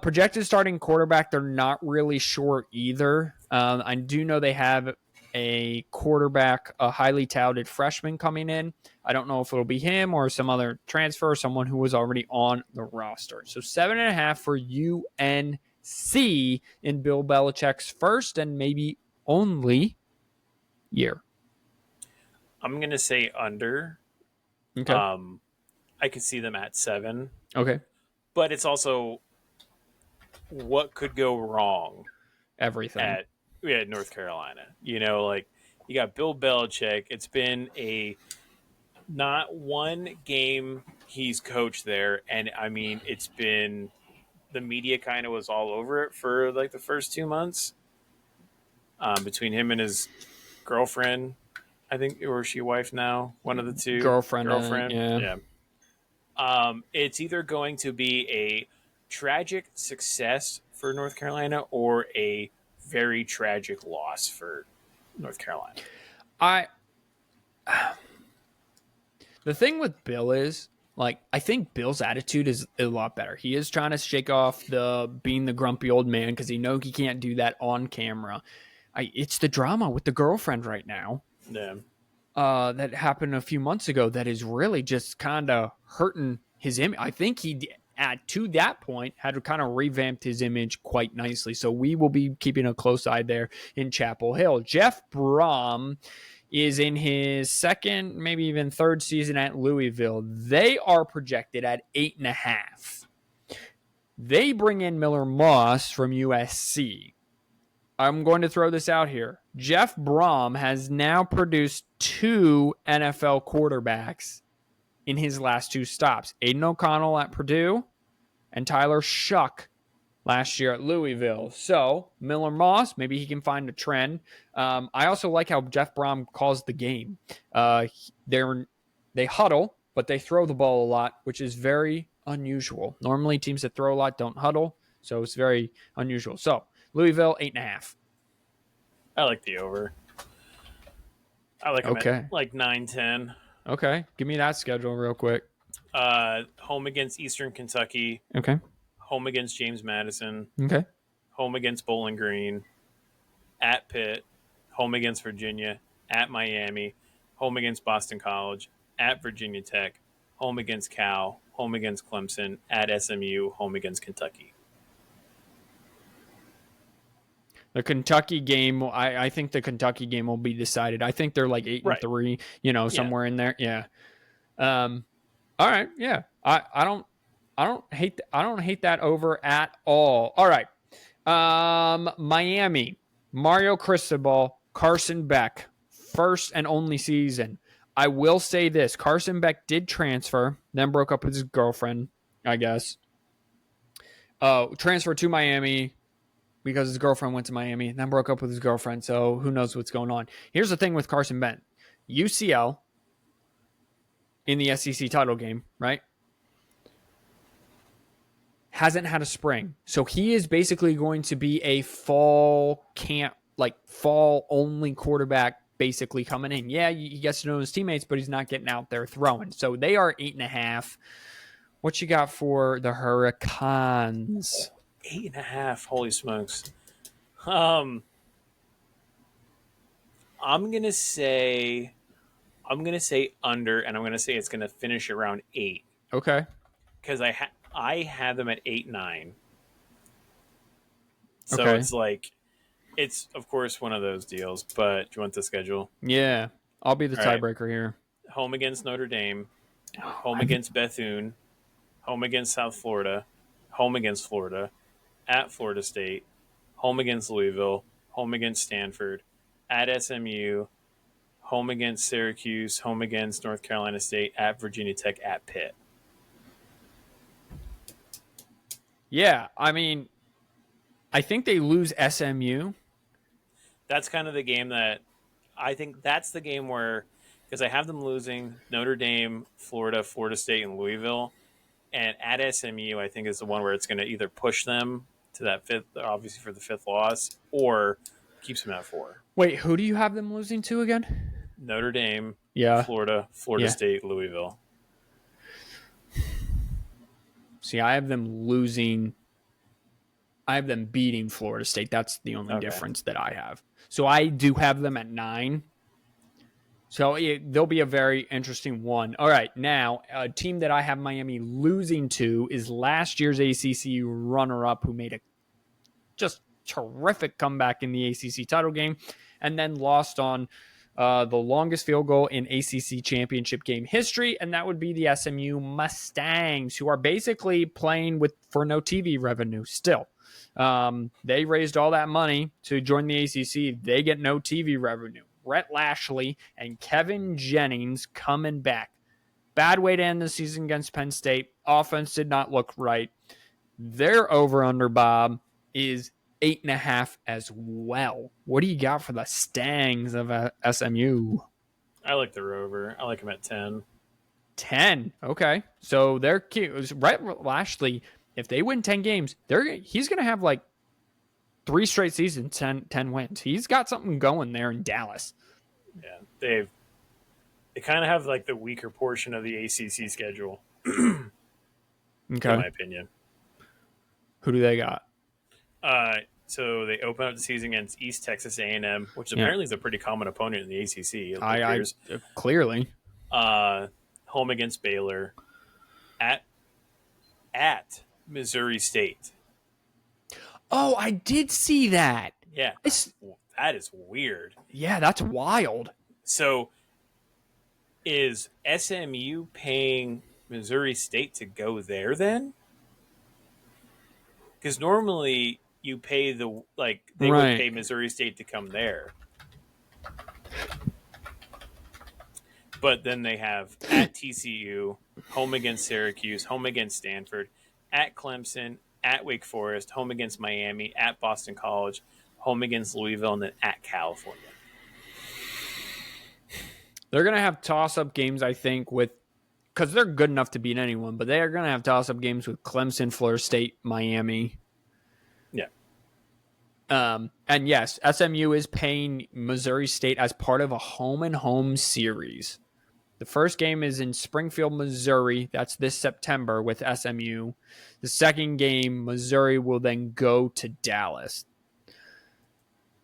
Projected starting quarterback, they're not really sure either. I do know they have a quarterback, a highly touted freshman coming in. I don't know if it'll be him or some other transfer, someone who was already on the roster. So 7.5 for UNC in Bill Belichick's first and maybe only year. I'm going to say under. Okay. I could see them at 7. Okay. But it's also what could go wrong. Everything. At North Carolina. You got Bill Belichick. It's been not one game he's coached there. And I mean, it's been, the media kind of was all over it for the first 2 months between him and his girlfriend, I think, or is she wife now? One of the two. Girlfriend. Yeah. It's either going to be a tragic success for North Carolina or a very tragic loss for North Carolina. The thing with Bill is Like, I think Bill's attitude is a lot better. He is trying to shake off the being the grumpy old man because he knows he can't do that on camera. It's the drama with the girlfriend right now. Yeah. That happened a few months ago that is really just kind of hurting his image. I think he, to that point, had kind of revamped his image quite nicely. So we will be keeping a close eye there in Chapel Hill. Jeff Brom is in his second, maybe even third season at Louisville. They are projected at 8.5. They bring in Miller Moss from USC. I'm going to throw this out here. Jeff Brom has now produced 2 NFL quarterbacks in his last 2 stops. Aiden O'Connell at Purdue and Tyler Shuck last year at Louisville. So Miller Moss, maybe he can find a trend. I also like how Jeff Brom calls the game. They huddle, but they throw the ball a lot, which is very unusual. Normally teams that throw a lot don't huddle, so it's very unusual. So Louisville, 8.5. I like the over. I like them at like 9-10. Okay. Give me that schedule real quick. Home against Eastern Kentucky. Okay. Home against James Madison. Okay. Home against Bowling Green. At Pitt. Home against Virginia. At Miami. Home against Boston College. At Virginia Tech. Home against Cal. Home against Clemson. At SMU. Home against Kentucky. The Kentucky game, I think the Kentucky game will be decided. I think they're like 8-3, somewhere in there. Yeah. All right. Yeah. I don't hate that over at all. All right. Miami, Mario Cristobal, Carson Beck, first and only season. I will say this: Carson Beck did transfer, then broke up with his girlfriend, I guess. Transferred to Miami because his girlfriend went to Miami, then broke up with his girlfriend. So who knows what's going on? Here's the thing with Carson Beck: UCL in the SEC title game, right? Hasn't had a spring. So he is basically going to be a fall camp, like fall only quarterback basically coming in. Yeah, he gets to know his teammates, but he's not getting out there throwing. So they are 8.5. What you got for the Hurricanes? 8.5. Holy smokes. I'm gonna say under, and I'm gonna say it's gonna finish around 8. Okay. Because I have them at 8-9. So okay. It's like, it's of course one of those deals. But do you want the schedule? Yeah, I'll be the tiebreaker here. Home against Notre Dame. Home against Bethune. Home against South Florida. Home against Florida. At Florida State. Home against Louisville. Home against Stanford. At SMU. Home against Syracuse. Home against North Carolina State. At Virginia Tech. At Pitt. Yeah, I mean, I think they lose SMU. That's kind of the game that I think that's the game where, because I have them losing Notre Dame, Florida, Florida State, and Louisville. And at SMU, I think is the one where it's going to either push them to that 5th, obviously for the 5th loss, or keeps them at 4. Wait, who do you have them losing to again? Notre Dame, Florida State, Louisville. See, I have them losing. I have them beating Florida State. That's the only difference that I have. So I do have them at 9. So they'll be a very interesting one. All right, now a team that I have Miami losing to is last year's ACC runner-up who made a just terrific comeback in the ACC title game and then lost on the longest field goal in ACC championship game history, and that would be the SMU Mustangs, who are basically playing for no TV revenue still. They raised all that money to join the ACC. They get no TV revenue. Rhett Lashley and Kevin Jennings coming back. Bad way to end the season against Penn State. Offense did not look right. Their over-under, Bob, is 8.5 as well. What do you got for the Stangs of SMU? I like the Rover. I like them at 10. 10. Okay. So they're cute. Rhett Lashley, if they win 10 games, he's going to have like 3 straight seasons, 10 wins. He's got something going there in Dallas. Yeah, they kind of have like the weaker portion of the ACC schedule. in Okay. my opinion. Who do they got? So they open up the season against East Texas A&M, which Yeah. apparently is a pretty common opponent in the ACC. It I appears. clearly. Home against Baylor, at Missouri State. Oh, I did see that. Yeah, that is weird. Yeah, that's wild. So, is SMU paying Missouri State to go there then? Because normally you pay they would Right. pay Missouri State to come there. But then they have at TCU, home against Syracuse, home against Stanford, at Clemson, at Wake Forest, home against Miami, at Boston College, home against Louisville, and then at California. They're going to have toss-up games, I think, because they're good enough to beat anyone, but they are going to have toss-up games with Clemson, Florida State, Miami. Yeah. And yes, SMU is paying Missouri State as part of a home-and-home series. The first game is in Springfield, Missouri. That's this September with SMU. The second game, Missouri will then go to Dallas.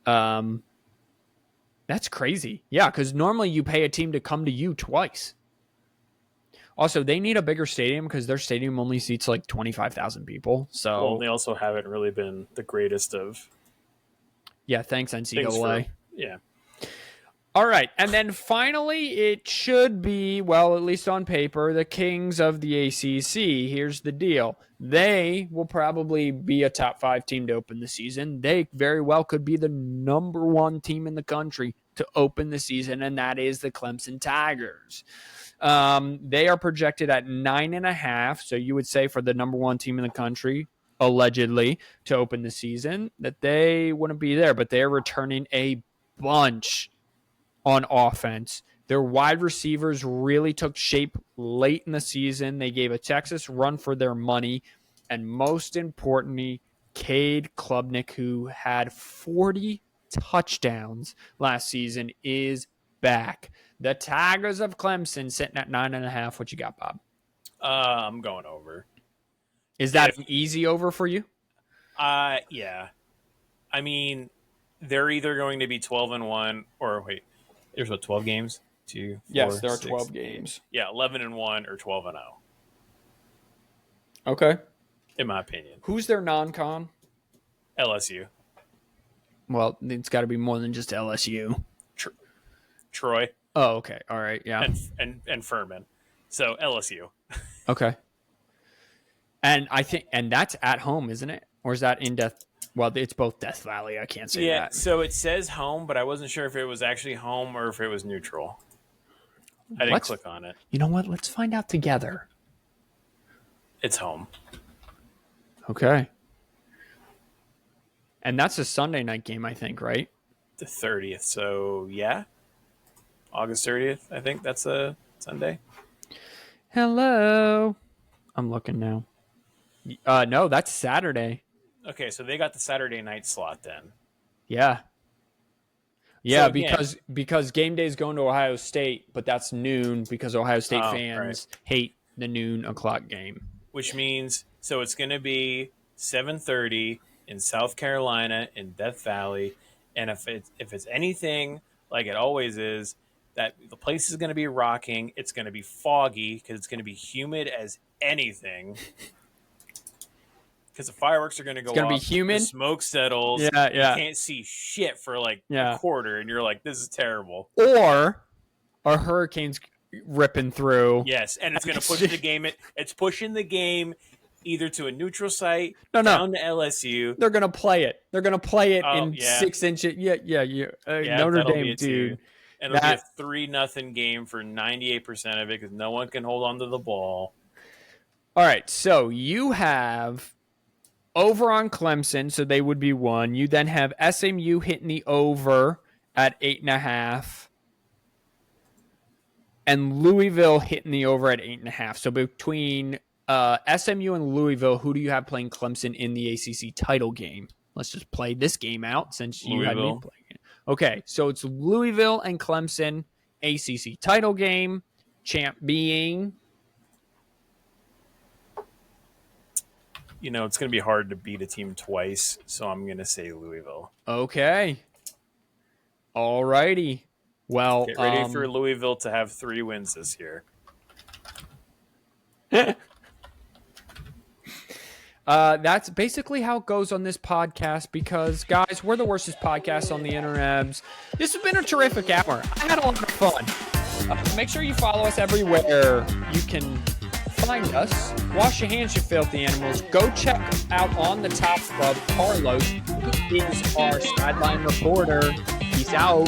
That's crazy. Yeah, because normally you pay a team to come to you twice. Also, they need a bigger stadium because their stadium only seats like 25,000 people. So, well, they also haven't really been the greatest of. Yeah, thanks NCAA. Yeah. All right, and then finally, it should be, well, at least on paper, the kings of the ACC. Here's the deal. They will probably be a top 5 team to open the season. They very well could be the number 1 team in the country to open the season, and that is the Clemson Tigers. They are projected at 9.5, so you would say for the number 1 team in the country, allegedly, to open the season, that they wouldn't be there, but they're returning a bunch on offense. Their wide receivers really took shape late in the season. They gave a Texas run for their money. And most importantly, Cade Klubnik, who had 40 touchdowns last season, is back. The Tigers of Clemson sitting at 9.5. What you got, Bob? I'm going over. Is that an easy over for you? Yeah. I mean, they're either going to be 12-1 or wait. There's 12 games? 2, 4, yes, there are 6, 12 games. Yeah, 11-1 or 12-0. Okay. In my opinion. Who's their non-con? LSU. Well, it's got to be more than just LSU. Troy. Oh, okay. All right. Yeah. And Furman. So LSU. Okay. And I think, and that's at home, isn't it? Or is that in Death? Well, it's both Death Valley. I can't say that. So it says home, but I wasn't sure if it was actually home or if it was neutral. I didn't click on it. You know what? Let's find out together. It's home. Okay. And that's a Sunday night game, I think, right? The 30th. So, yeah. August 30th, I think that's a Sunday. Hello. I'm looking now. No, that's Saturday. Okay, so they got the Saturday night slot then. Yeah. Yeah, So again, because game day is going to Ohio State, but that's noon because Ohio State fans hate the noon o'clock game. Which means, so it's going to be 7:30 in South Carolina in Death Valley, and if it's anything like it always is, that the place is going to be rocking. It's going to be foggy because it's going to be humid as anything. Because the fireworks are going to go off. It's going to be humid. The smoke settles. Yeah. You can't see shit for like a quarter, and you're like, this is terrible. Or a hurricane's ripping through. Yes, and it's going to push the game. It's pushing the game either to a neutral site, down to LSU. They're going to play it. They're going to play it in 6 inches. Notre Dame, dude. And it'll be a 3-0 game for 98% of it because no one can hold on to the ball. All right, so you have over on Clemson, so they would be 1. You then have SMU hitting the over at 8.5. And Louisville hitting the over at 8.5. So between SMU and Louisville, who do you have playing Clemson in the ACC title game? Let's just play this game out since you had me playing it. Okay, so it's Louisville and Clemson, ACC title game, champ being it's going to be hard to beat a team twice, so I'm going to say Louisville. Okay. All righty. Well, Get ready for Louisville to have 3 wins this year. That's basically how it goes on this podcast because, guys, we're the worstest podcast on the internet. This has been a terrific hour. I had a lot of fun. Make sure you follow us everywhere you can find us. Wash your hands, you filthy animals. Go check out On the Top Club Carlos, who is our sideline reporter. Peace out.